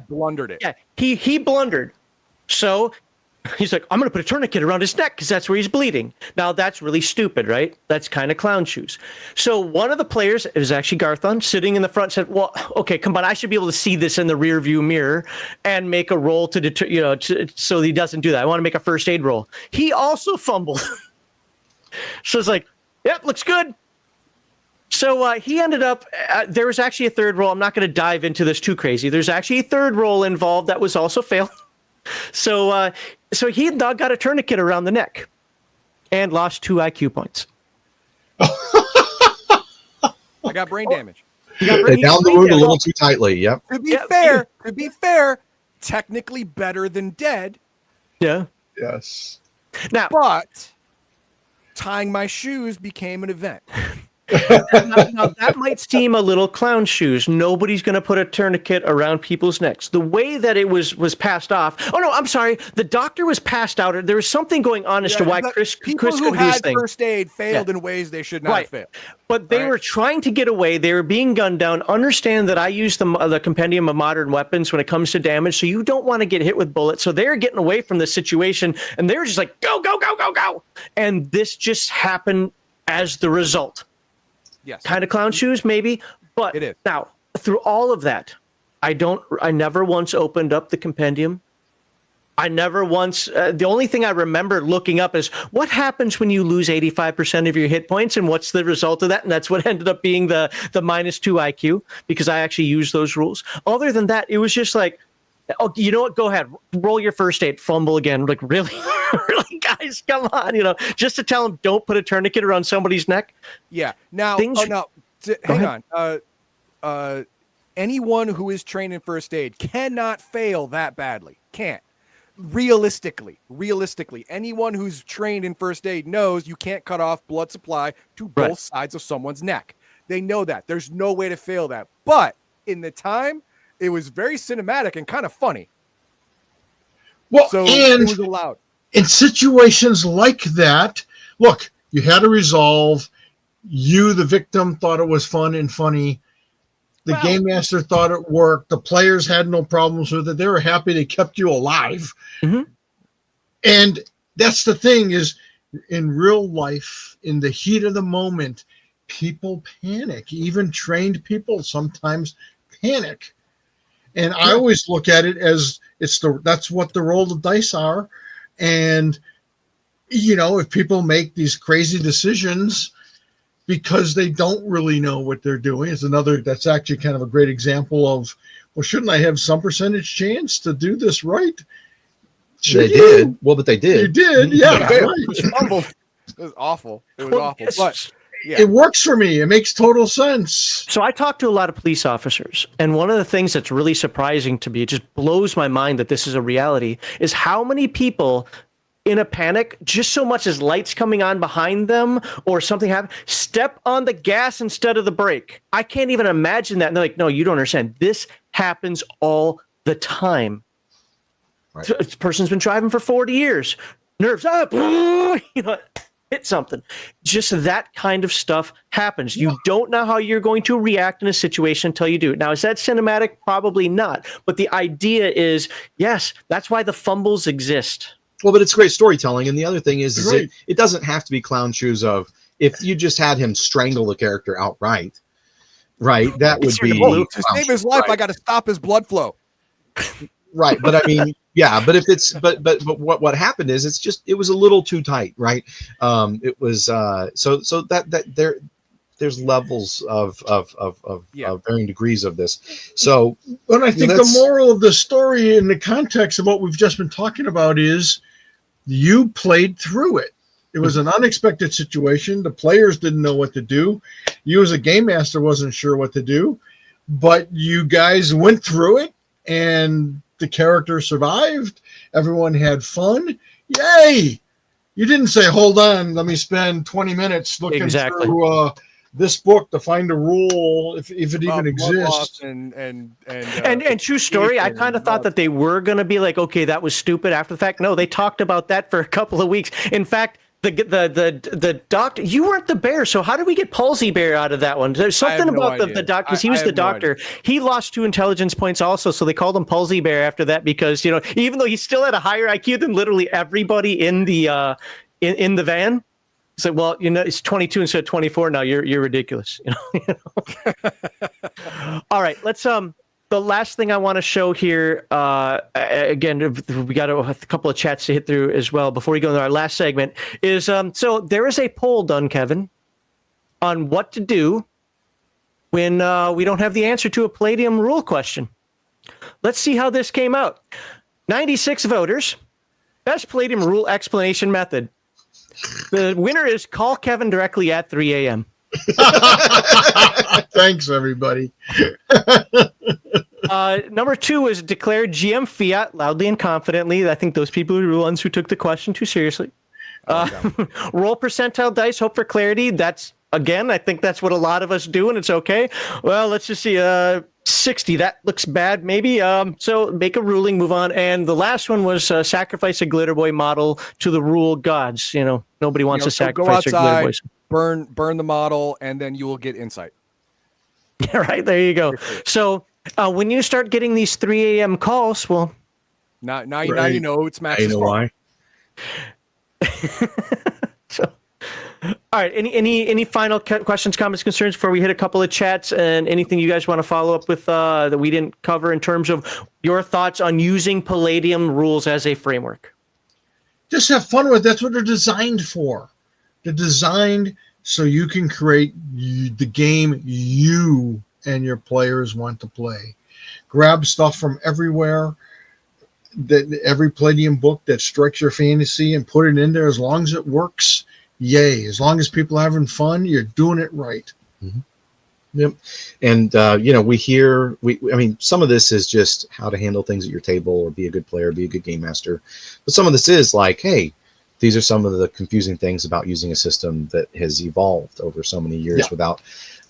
blundered it. Yeah, he blundered. So he's like, I'm going to put a tourniquet around his neck because that's where he's bleeding. Now, that's really stupid, right? That's kind of clown shoes. So one of the players, it was actually Garthon, sitting in the front, said, well, okay, come on, I should be able to see this in the rear view mirror and make a roll to deter, so he doesn't do that. I want to make a first aid roll. He also fumbled. So it's like, yep, looks good. So he ended up, there was actually a third roll. I'm not going to dive into this too crazy. There's actually a third roll involved that was also failed. So Heathen Dog got a tourniquet around the neck and lost 2 IQ points. I got brain damage. Down the wound a little too tightly. Yep. To be fair, technically better than dead. Yeah. Yes. Now, but tying my shoes became an event. now, that might seem a little clown shoes. Nobody's going to put a tourniquet around people's necks. The way that it was passed off. Oh no, I'm sorry. The doctor was passed out. There was something going on as to why Chris couldn't do his thing. First aid failed in ways they should not fail. But they were trying to get away. They were being gunned down. Understand that I use the Compendium of Modern Weapons when it comes to damage, so you don't want to get hit with bullets. So they're getting away from this situation, and they're just like, go, go, go, go, go. And this just happened as the result. Yes. Kind of clown shoes, maybe. But it is. Now, through all of that, I never once opened up the compendium. I never once, the only thing I remember looking up is what happens when you lose 85% of your hit points and what's the result of that? And that's what ended up being the -2 IQ, because I actually used those rules. Other than that, it was just like, oh, you know what? Go ahead, roll your first aid, fumble again. Like, really? Really, guys, come on, just to tell them don't put a tourniquet around somebody's neck. Yeah. Now, hang on. Anyone who is trained in first aid cannot fail that badly. Can't. Realistically, anyone who's trained in first aid knows you can't cut off blood supply to both sides of someone's neck. They know that. There's no way to fail that. But in the time, it was very cinematic and kind of funny. Well, so and it was allowed. In situations like that, look, you had to resolve. You, the victim, thought it was fun and funny. The game master thought it worked. The players had no problems with it. They were happy they kept you alive. Mhm. And that's the thing is, in real life, in the heat of the moment, people panic. Even trained people sometimes panic. And I always look at it as that's what the roll of dice are. And, if people make these crazy decisions because they don't really know what they're doing, that's actually kind of a great example of, well, shouldn't I have some percentage chance to do this right? They did. Well, but they did. You did, yeah. Right. It was awful. It was awful. But yeah. It works for me. It makes total sense. So I talk to a lot of police officers, and one of the things that's really surprising to me, it just blows my mind that this is a reality, is how many people in a panic, just so much as lights coming on behind them or something happen, step on the gas instead of the brake. I can't even imagine that. And they're like, no, you don't understand. This happens all the time. Right. This person's been driving for 40 years. Nerves up. Hit something. Just that kind of stuff happens. You don't know how you're going to react in a situation until you do. Now, is that cinematic? Probably not. But the idea is, yes, that's why the fumbles exist. Well, but it's great storytelling. And the other thing is Right. it doesn't have to be clown shoes of, if you just had him strangle the character outright, right? That would be To save his life, right. I got to stop his blood flow. Right, but I mean, yeah, but if it's but what happened is it was a little too tight, right? It was so that there's levels of varying degrees of this. So, but I think the moral of the story in the context of what we've just been talking about is you played through it. It was an unexpected situation. The players didn't know what to do. You as a game master wasn't sure what to do, but you guys went through it and the character survived. Everyone had fun. Yay! You didn't say, hold on, let me spend 20 minutes looking through this book to find a rule, if it even exists. And true story, I kind of thought that they were going to be like, okay, that was stupid after the fact. No, they talked about that for a couple of weeks. In fact, the doctor, you weren't the bear, so how did we get Palsy Bear out of that one? There's something about the doctor, because he was the doctor. He lost 2 intelligence points also, so they called him Palsy Bear after that, because even though he still had a higher IQ than literally everybody in the in the van. It's like, well, it's 22 instead of 24 now. You're ridiculous. All right, let's the last thing I want to show here, again, we got a couple of chats to hit through as well before we go into our last segment, is so there is a poll done, Kevin, on what to do when we don't have the answer to a Palladium rule question. Let's see how this came out. 96 voters. Best Palladium rule explanation method. The winner is call Kevin directly at 3 a.m. Thanks, everybody. Number 2 is declare GM fiat loudly and confidently. I think those people are the ones who took the question too seriously. Roll percentile dice, hope for clarity. That's, again, I think that's what a lot of us do, and it's okay. Well, let's just see. 60. That looks bad, maybe. So make a ruling, move on. And the last one was sacrifice a glitter boy model to the rule gods. Nobody wants to sacrifice their glitter boys. Burn the model, and then you will get insight. Yeah, right. There you go. So when you start getting these 3 a.m. calls, well, now you know it's Max's fault. why. So, all right. Any final questions, comments, concerns before we hit a couple of chats, and anything you guys want to follow up with that we didn't cover in terms of your thoughts on using Palladium rules as a framework? Just have fun with it. That's what they're designed for. They're designed so you can create the game you and your players want to play. Grab stuff from everywhere, every Palladium book that strikes your fantasy, and put it in there. As long as it works, yay. As long as people are having fun, you're doing it right. Mm-hmm. Yep. And, I mean, some of this is just how to handle things at your table, or be a good player, be a good game master. But some of this is like, hey, these are some of the confusing things about using a system that has evolved over so many years without,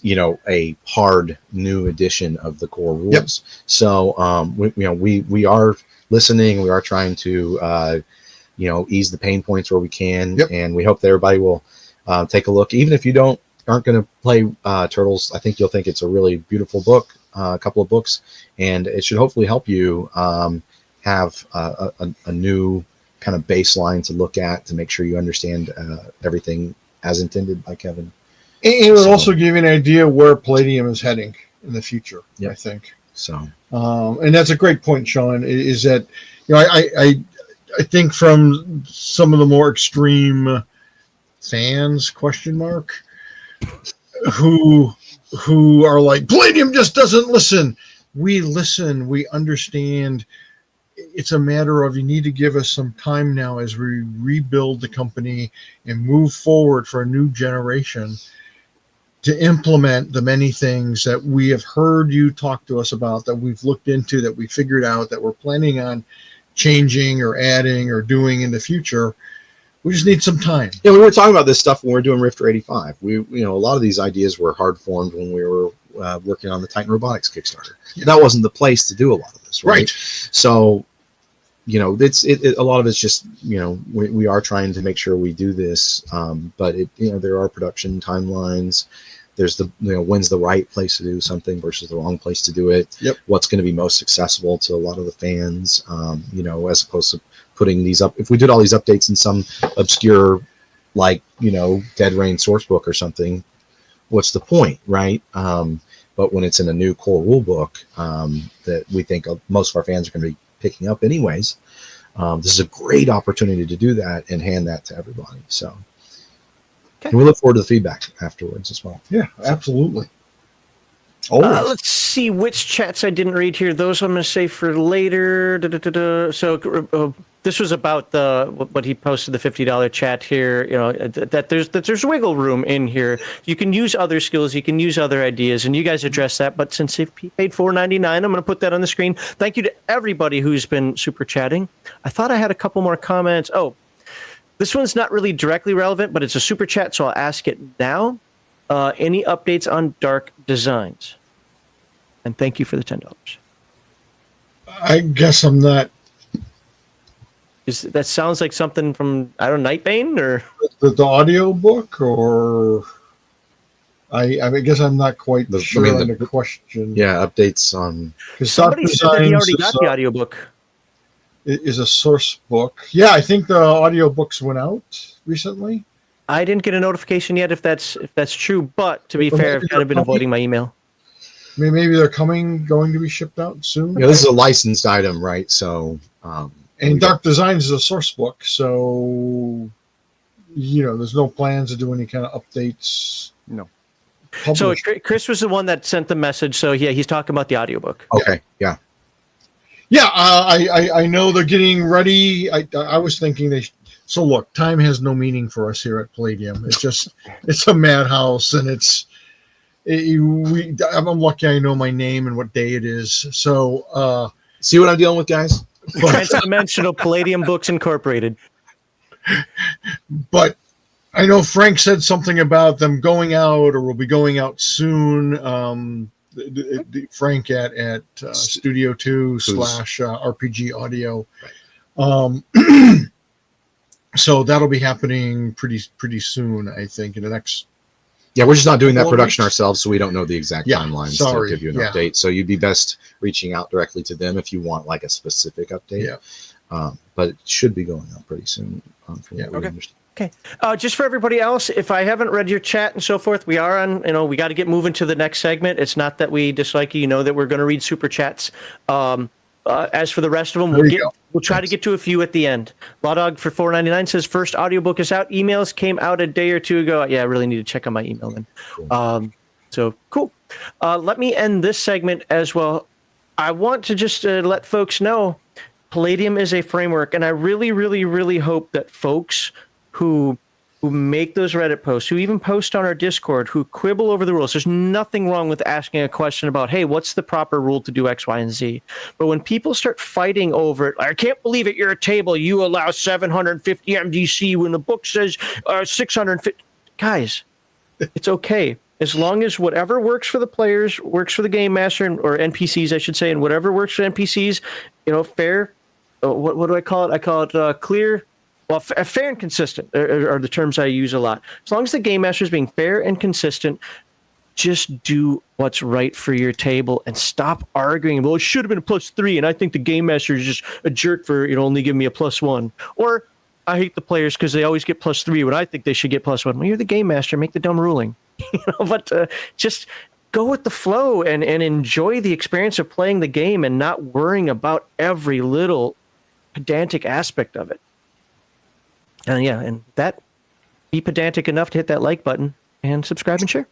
a hard new edition of the core rules. Yep. So, we are listening. We are trying to, ease the pain points where we can. Yep. And we hope that everybody will take a look. Even if you aren't going to play Turtles, I think you'll think it's a really beautiful book. a couple of books, and it should hopefully help you have a new kind of baseline to look at to make sure you understand everything as intended by Kevin. And it would also give you an idea where Palladium is heading in the future, I think. So, and that's a great point, Sean, is that, I think from some of the more extreme fans, who are like, Palladium just doesn't listen. We listen, we understand. It's a matter of, you need to give us some time now as we rebuild the company and move forward for a new generation to implement the many things that we have heard you talk to us about, that we've looked into, that we figured out, that we're planning on changing or adding or doing in the future. We just need some time. Yeah, we were talking about this stuff when we were doing Rifter 85. A lot of these ideas were hard formed when we were working on the Titan Robotics Kickstarter. Yeah. That wasn't the place to do a lot of this, right? So, it's a lot of it's just, we are trying to make sure we do this, but there are production timelines. There's when's the right place to do something versus the wrong place to do it. Yep. What's going to be most accessible to a lot of the fans, as opposed to putting these up. If we did all these updates in some obscure, Dead Rain source book or something, what's the point, right? But when it's in a new core rule book that we think most of our fans are going to be picking up anyways, this is a great opportunity to do that and hand that to everybody. So, and we look forward to the feedback afterwards as well. Yeah, absolutely. Let's see which chats I didn't read here. Those I'm going to save for later. So this was about what he posted, the $50 chat here. That there's wiggle room in here. You can use other skills, you can use other ideas, and you guys address that. But since he paid $4.99, I'm going to put that on the screen. Thank you to everybody who's been super chatting. I thought I had a couple more comments. Oh, this one's not really directly relevant, but it's a super chat, so I'll ask it now. Any updates on Dark Designs? And thank you for the $10. I guess I'm not. That sounds like something from, I don't know, Nightbane or the audio book, or I guess I'm not quite sure on the question. Yeah, updates on. Somebody said that he already got the audiobook. Is a source book. Yeah, I think the audiobooks went out recently. I didn't get a notification yet if that's true, but to be fair, I've kind of been avoiding my email. Maybe they're going to be shipped out soon. Yeah, this is a licensed item, right? So, and Dark Designs is a source book, so there's no plans to do any kind of updates. No. Published. So Chris was the one that sent the message. So yeah, he's talking about the audiobook. Okay, yeah. Yeah, I know they're getting ready. I was thinking so look, time has no meaning for us here at Palladium. It's a madhouse, and I'm lucky I know my name and what day it is. So see what I'm dealing with, guys? Transdimensional Palladium Books Incorporated. But I know Frank said something about them going out, or will be going out soon. Frank at Studio 2 / RPG Audio. Right. So that'll be happening pretty soon, I think, in the next. Yeah, we're just not doing that production ourselves, so we don't know the exact timelines to give you an update. Yeah. So you'd be best reaching out directly to them if you want like a specific update. Yeah. But it should be going out pretty soon. From what we understand. Okay. Just for everybody else, if I haven't read your chat and so forth, we are on, we got to get moving to the next segment. It's not that we dislike you, that we're going to read super chats. As for the rest of them, we'll try to get to a few at the end. Lawdog for $4.99 says first audiobook is out. Emails came out a day or two ago. Yeah, I really need to check on my email then. Cool. So cool. Let me end this segment as well. I want to just let folks know Palladium is a framework, and I really, really, really hope that folks who make those Reddit posts, who even post on our Discord, who quibble over the rules. There's nothing wrong with asking a question about, hey, what's the proper rule to do X, Y, and Z? But when people start fighting over it, I can't believe at your table you allow 750 MDC when the book says 650. Guys, it's okay. As long as whatever works for the players works for the game master, or NPCs, I should say, and whatever works for NPCs, fair. What do I call it? I call it clear. Well, fair and consistent are the terms I use a lot. As long as the game master is being fair and consistent, just do what's right for your table and stop arguing. Well, it should have been a +3, and I think the game master is just a jerk for only giving me a +1. Or I hate the players because they always get +3 when I think they should get +1. Well, you're the game master, make the dumb ruling. But just go with the flow and enjoy the experience of playing the game and not worrying about every little pedantic aspect of it. And be pedantic enough to hit that like button and subscribe and share.